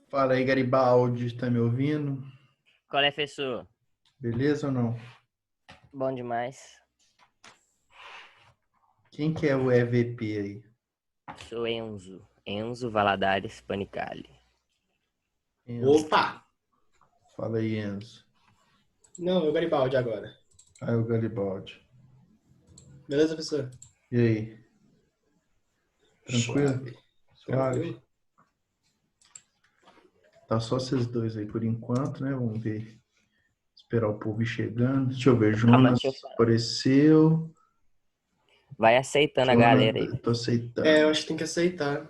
Fala aí, Garibaldi, tá me ouvindo? Qual é, professor? Beleza ou não? Bom demais. Quem que é o EVP aí? Sou Enzo. Enzo Valadares Panicali. Enzo. Opa! Fala aí, Enzo. Não, é o Garibaldi agora. Aí, o Garibaldi. Beleza, professor? E aí? Tranquilo? Suave. Suave? Tranquilo? Tá só vocês dois aí por enquanto, né? Vamos ver. Esperar o povo ir chegando. Deixa eu ver, Mas Jonas deixa eu falar. apareceu. Vai aceitando a Jonas, galera aí. tô Eu aceitando. acho que tem que aceitar.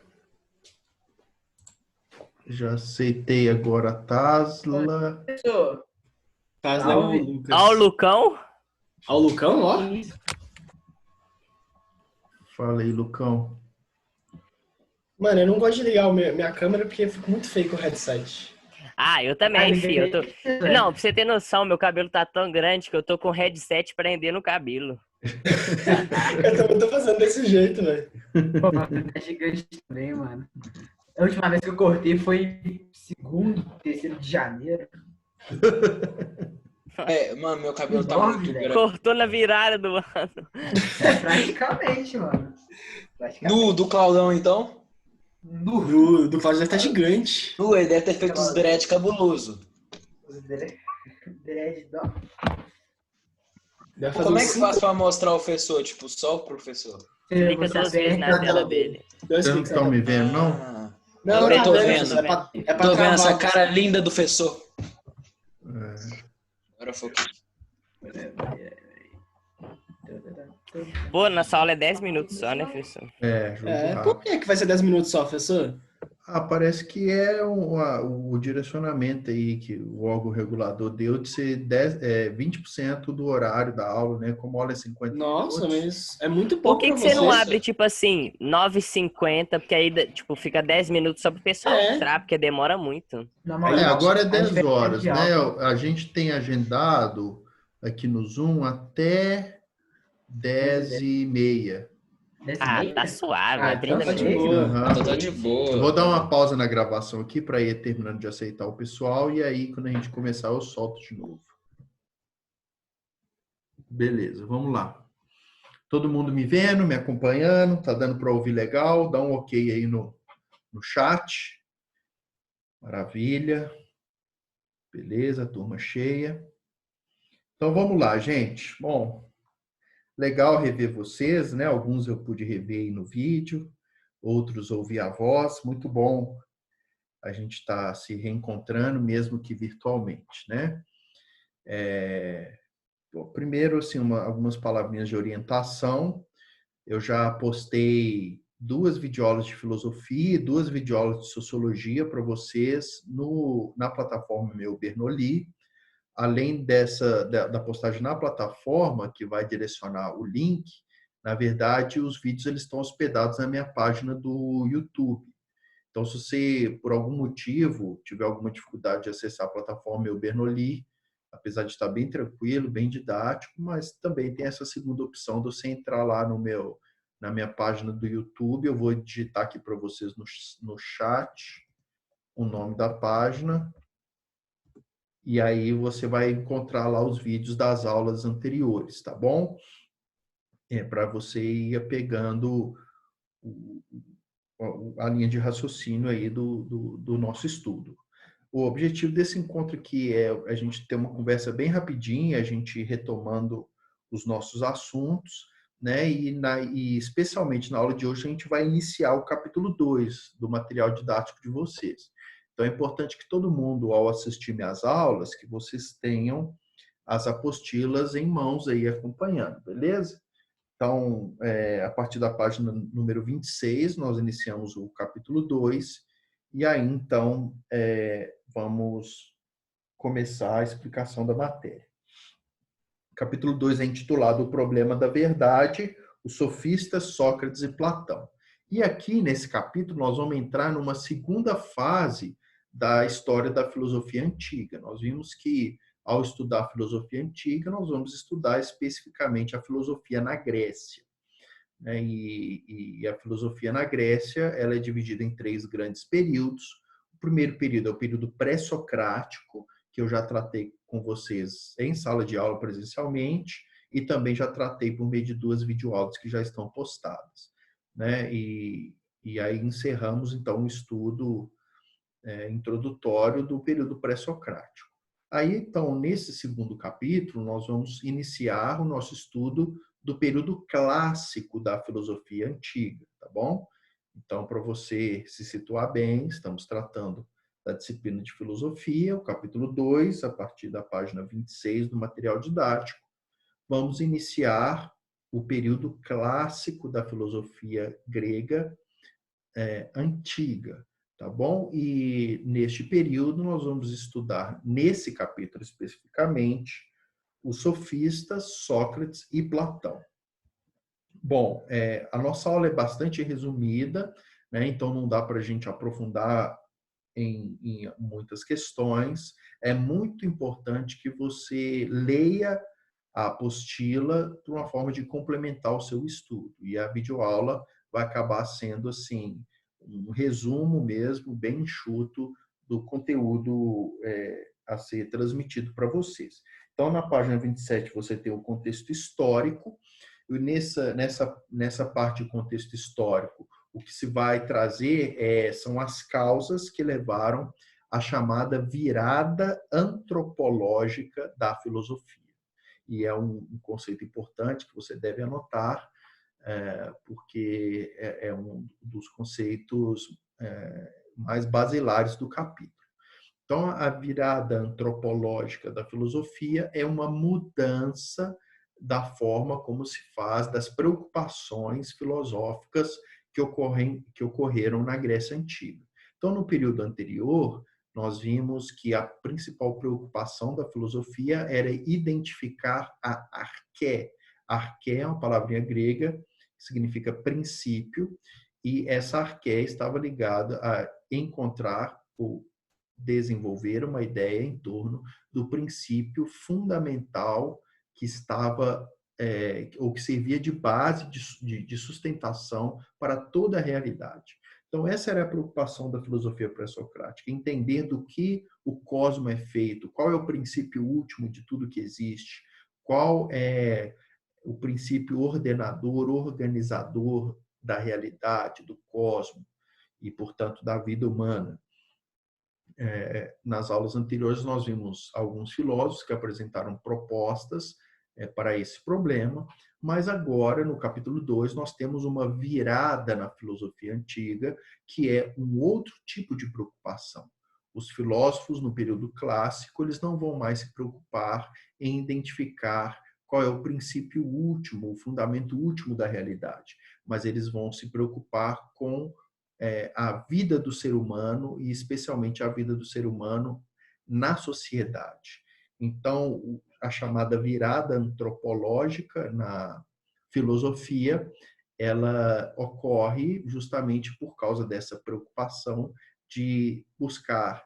Já aceitei agora a Tasla. Professor, Faz é o salve. Ó o Lucas. Lucão. Ó, o Lucão, ó. Isso. Fala aí, Lucão. Mano, eu não gosto de ligar minha câmera porque fica muito feio com o headset. Ah, eu também, filho. Não, pra você ter noção, meu cabelo tá tão grande que eu tô com headset prendendo no cabelo. Eu também tô fazendo desse jeito, velho. Pô, tá gigante também, mano. A última vez que eu cortei foi 2º, 3º de janeiro. Mano, meu cabelo tá Enorme, muito velho. grande. Cortou na virada do ano. Praticamente, mano. Do Claudão, então? Do Cláudio deve estar gigante. Ele deve ter feito uns dread cabuloso. Os dread, ó. Deve fazer Como uns é que cinco- faz pra mostrar o professor? Tipo, só o professor? Clica duas vezes na tela dele. Dois Vocês não cliques estão na me tela. vendo, não? Ah, Não, eu não, tô tá vendo. É pra Tô vendo travar essa você. cara linda do professor. É. Agora foquei. Pô, nossa aula é 10 minutos só, né, professor? Jogo Por rápido. que vai ser 10 minutos só, professor? Parece que é o direcionamento aí que o órgão regulador deu de ser 20% do horário da aula, né? Como aula é 50 Nossa, minutos. mas é muito Por pouco que pra que você não você. abre, tipo assim, 9h50, porque aí, tipo, fica 10 minutos só pro pessoal É. entrar, porque demora muito. Agora é a 10 diferença horas, de né? aula. A gente tem agendado aqui no Zoom até 10h30. Ah, tá suave, é então 30 tá de minutos. boa. Aham. Então tá de Eu boa. vou dar uma pausa na gravação aqui para ir terminando de aceitar o pessoal e aí quando a gente começar eu solto de novo. Beleza, vamos lá. Todo mundo me vendo, me acompanhando, tá dando para ouvir legal? Dá um ok aí no chat. Maravilha. Beleza, turma cheia. Então vamos lá, gente. Bom, legal rever vocês, né? Alguns eu pude rever aí no vídeo, outros ouvi a voz. Muito bom a gente está se reencontrando, mesmo que virtualmente, né? Bom, primeiro, assim, algumas palavrinhas de orientação. Eu já postei 2 videoaulas de filosofia e 2 videoaulas de sociologia para vocês na plataforma Meu Bernoulli. Além da postagem na plataforma, que vai direcionar o link, na verdade, os vídeos eles estão hospedados na minha página do YouTube. Então, se você, por algum motivo, tiver alguma dificuldade de acessar a plataforma Meu Bernoulli, apesar de estar bem tranquilo, bem didático, mas também tem essa segunda opção de você entrar lá na minha página do YouTube. Eu vou digitar aqui para vocês no chat o nome da página. E aí você vai encontrar lá os vídeos das aulas anteriores, tá bom? Para você ir pegando a linha de raciocínio aí do nosso estudo. O objetivo desse encontro aqui é a gente ter uma conversa bem rapidinha, a gente retomando os nossos assuntos, né? E especialmente na aula de hoje a gente vai iniciar o capítulo 2 do material didático de vocês. Então é importante que todo mundo, ao assistir minhas aulas, que vocês tenham as apostilas em mãos aí acompanhando, beleza? Então, a partir da página número 26, nós iniciamos o capítulo 2, e aí, então, vamos começar a explicação da matéria. O capítulo 2 é intitulado O Problema da Verdade, os sofistas Sócrates e Platão. E aqui, nesse capítulo, nós vamos entrar numa segunda fase da história da filosofia antiga. Nós vimos que, ao estudar a filosofia antiga, nós vamos estudar especificamente a filosofia na Grécia. E a filosofia na Grécia ela é dividida em 3 grandes períodos. O O primeiro período é o período pré-socrático, que eu já tratei com vocês em sala de aula presencialmente e também já tratei por meio de 2 videoaulas que já estão postadas, né? E aí encerramos, então, o estudo introdutório do período pré-socrático. Aí, então, nesse segundo capítulo, nós vamos iniciar o nosso estudo do período clássico da filosofia antiga, tá bom? Então, para você se situar bem, estamos tratando da disciplina de filosofia, o capítulo 2, a partir da página 26 do material didático. Vamos iniciar o período clássico da filosofia grega antiga, tá bom? E neste período nós vamos estudar, nesse capítulo especificamente, os sofistas, Sócrates e Platão. Bom, a nossa aula é bastante resumida, né? Então não dá para a gente aprofundar em muitas questões. É muito importante que você leia a apostila de uma forma de complementar o seu estudo. E a videoaula vai acabar sendo, assim, um resumo mesmo, bem enxuto, do conteúdo a ser transmitido para vocês. Então, na página 27, você tem o contexto histórico, e nessa parte de contexto histórico, o que se vai trazer são as causas que levaram à chamada virada antropológica da filosofia. E é um conceito importante que você deve anotar, porque é um dos conceitos mais basilares do capítulo. Então, a virada antropológica da filosofia é uma mudança da forma como se faz, das preocupações filosóficas que ocorreram na Grécia Antiga. Então, no período anterior, nós vimos que a principal preocupação da filosofia era identificar a arqué. Arqué é uma palavrinha grega que significa princípio, e essa arqué estava ligada a encontrar ou desenvolver uma ideia em torno do princípio fundamental que estava ou que servia de base de sustentação para toda a realidade. Então, essa era a preocupação da filosofia pré-socrática, entender do que o cosmos é feito, qual é o princípio último de tudo que existe, qual é o princípio ordenador, organizador da realidade, do cosmos e, portanto, da vida humana. Nas aulas anteriores, nós vimos alguns filósofos que apresentaram propostas para esse problema, mas agora, no capítulo 2, nós temos uma virada na filosofia antiga, que é um outro tipo de preocupação. Os filósofos, no período clássico, eles não vão mais se preocupar em identificar qual é o princípio último, o fundamento último da realidade, mas eles vão se preocupar com a vida do ser humano e especialmente a vida do ser humano na sociedade. Então, a chamada virada antropológica na filosofia, ela ocorre justamente por causa dessa preocupação de buscar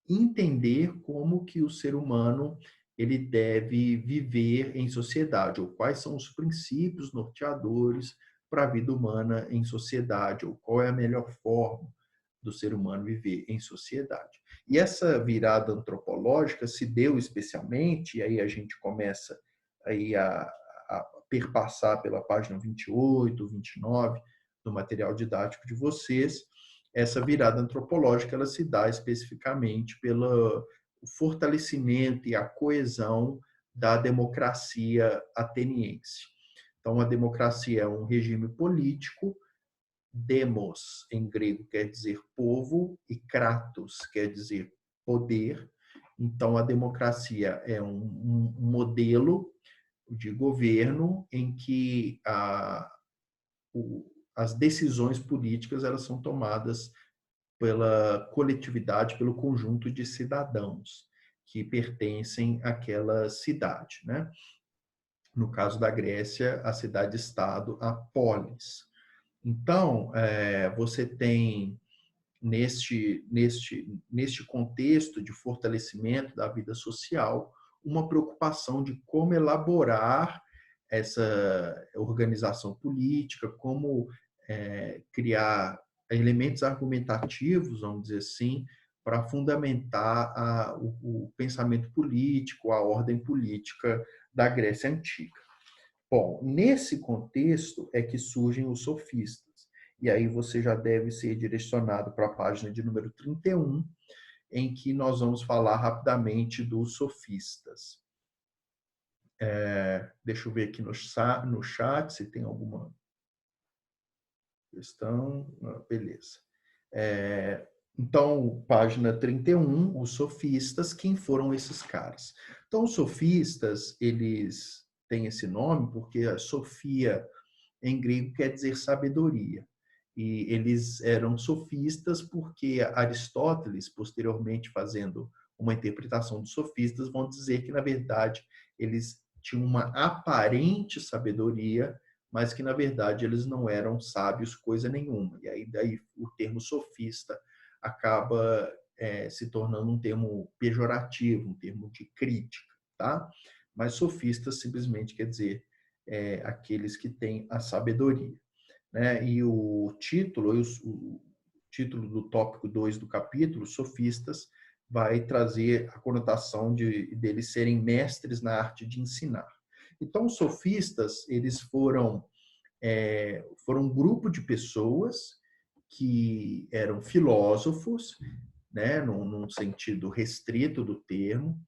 entender como que o ser humano ele deve viver em sociedade, ou quais são os princípios norteadores para a vida humana em sociedade, ou qual é a melhor forma do ser humano viver em sociedade. E essa virada antropológica se deu especialmente, e aí a gente começa aí a perpassar pela página 28, 29 do material didático de vocês. Essa virada antropológica ela se dá especificamente pelo fortalecimento e a coesão da democracia ateniense. Então, a democracia é um regime político, demos, em grego, quer dizer povo, e kratos, quer dizer poder. Então, a democracia é um modelo de governo em que as decisões políticas elas são tomadas pela coletividade, pelo conjunto de cidadãos que pertencem àquela cidade, né? No caso da Grécia, a cidade-estado, a polis. Então, você tem, neste contexto de fortalecimento da vida social, uma preocupação de como elaborar essa organização política, como criar elementos argumentativos, vamos dizer assim, para fundamentar o pensamento político, a ordem política da Grécia Antiga. Bom, nesse contexto é que surgem os sofistas. E aí você já deve ser direcionado para a página de número 31, em que nós vamos falar rapidamente dos sofistas. Deixa eu ver aqui no chat se tem alguma questão. Beleza. Então, página 31, os sofistas, quem foram esses caras? Então, os sofistas, eles têm esse nome porque a sofia em grego quer dizer sabedoria. E eles eram sofistas porque Aristóteles, posteriormente fazendo uma interpretação dos sofistas, vão dizer que, na verdade, eles tinham uma aparente sabedoria, mas que, na verdade, eles não eram sábios coisa nenhuma. E aí, daí, o termo sofista acaba se tornando um termo pejorativo, um termo de crítica, tá? Mas sofistas simplesmente quer dizer aqueles que têm a sabedoria, né? E o título do tópico 2 do capítulo, sofistas, vai trazer a conotação deles serem mestres na arte de ensinar. Então, os sofistas, eles foram um grupo de pessoas que eram filósofos, né, num sentido restrito do termo,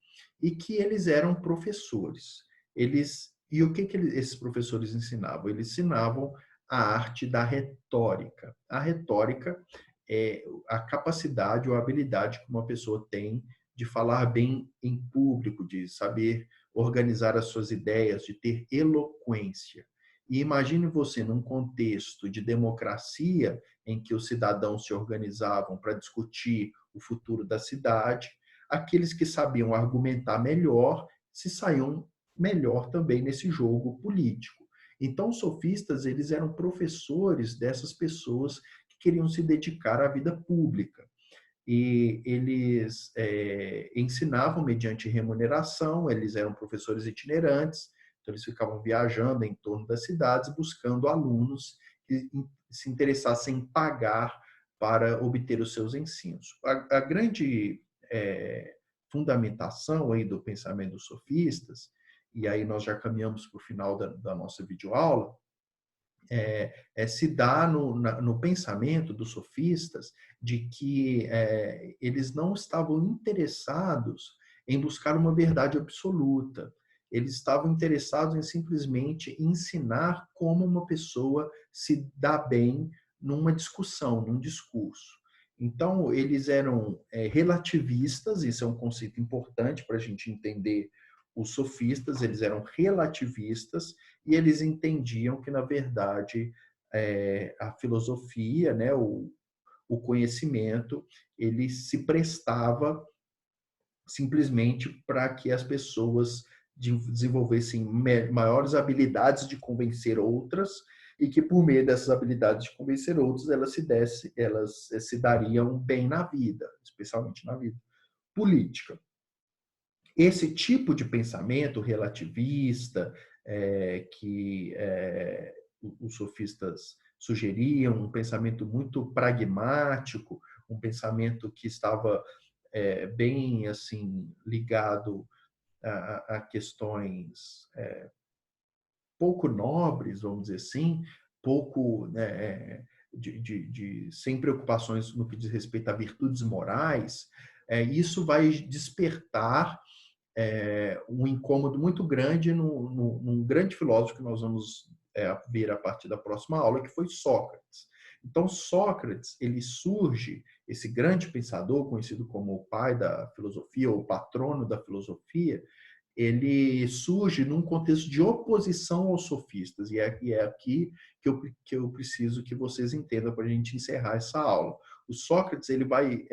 e que eles eram professores. E o que esses professores ensinavam? Eles ensinavam a arte da retórica. A retórica é a capacidade ou a habilidade que uma pessoa tem de falar bem em público, de saber organizar as suas ideias, de ter eloquência. E imagine você num contexto de democracia em que os cidadãos se organizavam para discutir o futuro da cidade, aqueles que sabiam argumentar melhor se saíam melhor também nesse jogo político. Então, os sofistas, eles eram professores dessas pessoas que queriam se dedicar à vida pública. E eles ensinavam mediante remuneração, eles eram professores itinerantes, então eles ficavam viajando em torno das cidades, buscando alunos que se interessassem em pagar para obter os seus ensinos. A grande fundamentação aí do pensamento dos sofistas, e aí nós já caminhamos para o final da nossa videoaula, se dá no pensamento dos sofistas de que eles não estavam interessados em buscar uma verdade absoluta. Eles estavam interessados em simplesmente ensinar como uma pessoa se dá bem numa discussão, num discurso. Então, eles eram relativistas, isso é um conceito importante para a gente entender os sofistas, eles eram relativistas e eles entendiam que, na verdade, a filosofia, né, o conhecimento, ele se prestava simplesmente para que as pessoas desenvolvessem maiores habilidades de convencer outras e que, por meio dessas habilidades de convencer outros, elas se dariam bem na vida, especialmente na vida política. Esse tipo de pensamento relativista que os sofistas sugeriam, um pensamento muito pragmático, um pensamento que estava bem assim ligado a questões pouco nobres, vamos dizer assim, pouco sem preocupações no que diz respeito a virtudes morais, isso vai despertar um incômodo muito grande num grande filósofo que nós vamos ver a partir da próxima aula, que foi Sócrates. Então, Sócrates, ele surge, esse grande pensador, conhecido como o pai da filosofia, ou o patrono da filosofia, ele surge num contexto de oposição aos sofistas, e é aqui que eu preciso que vocês entendam para a gente encerrar essa aula. O Sócrates, ele vai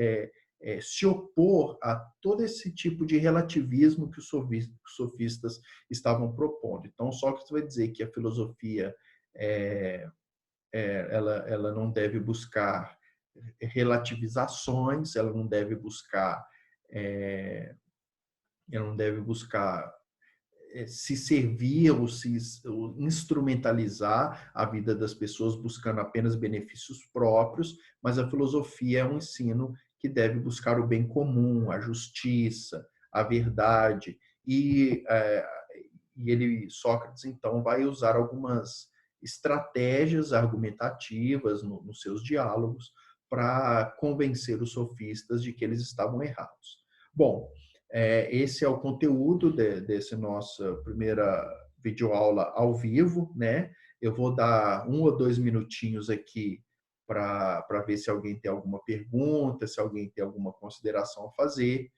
se opor a todo esse tipo de relativismo que os sofistas estavam propondo. Então, Sócrates vai dizer que a filosofia ela não deve buscar relativizações, ela não deve buscar se servir ou instrumentalizar a vida das pessoas buscando apenas benefícios próprios, mas a filosofia é um ensino que deve buscar o bem comum, a justiça, a verdade. E Sócrates, então, vai usar algumas estratégias argumentativas nos seus diálogos para convencer os sofistas de que eles estavam errados. Bom, esse é o conteúdo dessa nossa primeira videoaula ao vivo, né? Eu vou dar 1 ou 2 minutinhos aqui para ver se alguém tem alguma pergunta, se alguém tem alguma consideração a fazer.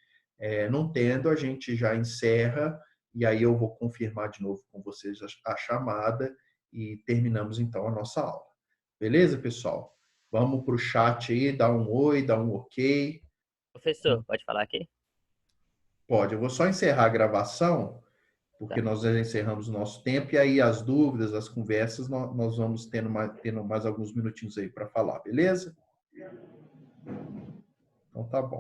Não tendo, a gente já encerra e aí eu vou confirmar de novo com vocês a chamada e terminamos então a nossa aula. Beleza, pessoal? Vamos para o chat aí, dá um oi, dá um ok. Professor, pode falar aqui? Pode. Eu vou só encerrar a gravação, porque nós já encerramos o nosso tempo, e aí as dúvidas, as conversas, nós vamos tendo mais alguns minutinhos aí para falar, beleza? Então tá bom.